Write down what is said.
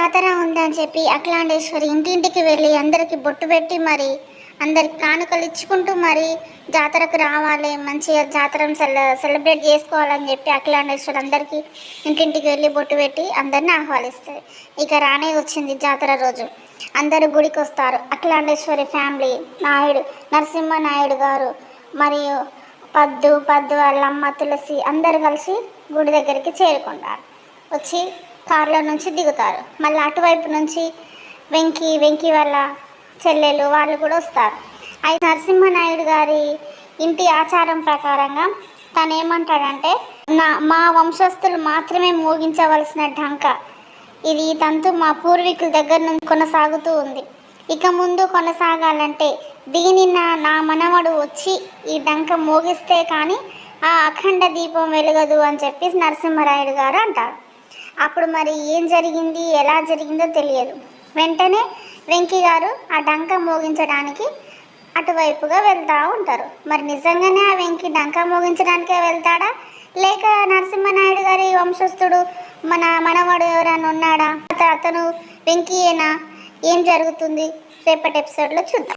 జాతర ఉందని చెప్పి అఖిలాండేశ్వరి ఇంటింటికి వెళ్ళి అందరికి బొట్టు పెట్టి మరి అందరికి కానుకలు ఇచ్చుకుంటూ మరి జాతరకు రావాలి, మంచిగా జాతరను సెలబ్రేట్ చేసుకోవాలని చెప్పి అఖిలాండేశ్వరి అందరికీ ఇంటింటికి వెళ్ళి బొట్టు పెట్టి అందరిని ఆహ్వానిస్తుంది. ఇక రానే వచ్చింది జాతర రోజు. అందరూ గుడికి వస్తారు. అఖిలాండేశ్వరి ఫ్యామిలీ, నాయుడు నరసింహ నాయుడు గారు మరియు పద్దు వాళ్ళ అమ్మ తులసి అందరు కలిసి గుడి దగ్గరికి చేరుకుంటారు. వచ్చి కారులో నుంచి దిగుతారు. మళ్ళీ అటువైపు నుంచి వెంకీ వాళ్ళ చెల్లెలు వాళ్ళు కూడా వస్తారు. అయితే నరసింహనాయుడు గారి ఇంటి ఆచారం ప్రకారంగా తను ఏమంటాడంటే, మా వంశస్థులు మాత్రమే మోగించవలసిన ఢంక ఇది, తంతు మా పూర్వీకుల దగ్గర నుంచి కొనసాగుతూ ఉంది. ఇక ముందు కొనసాగాలంటే నా మనవడు వచ్చి ఈ డంక మోగిస్తే కానీ ఆ అఖండ దీపం వెలగదు అని చెప్పి నరసింహరాయుడు గారు అంటారు. అప్పుడు మరి ఏం జరిగింది, ఎలా జరిగిందో తెలియదు. వెంటనే వెంకీ గారు ఆ డంక మోగించడానికి అటువైపుగా వెళ్తూ ఉంటారు. మరి నిజంగానే ఆ వెంకీ డంక మోగించడానికే వెళ్తాడా, లేక నరసింహనాయుడు గారి వంశస్థుడు మనవడు ఎవరైనా ఉన్నాడా, అతను వెంకీయేనా, ఏం జరుగుతుంది రేపటి ఎపిసోడ్లో చూద్దాం.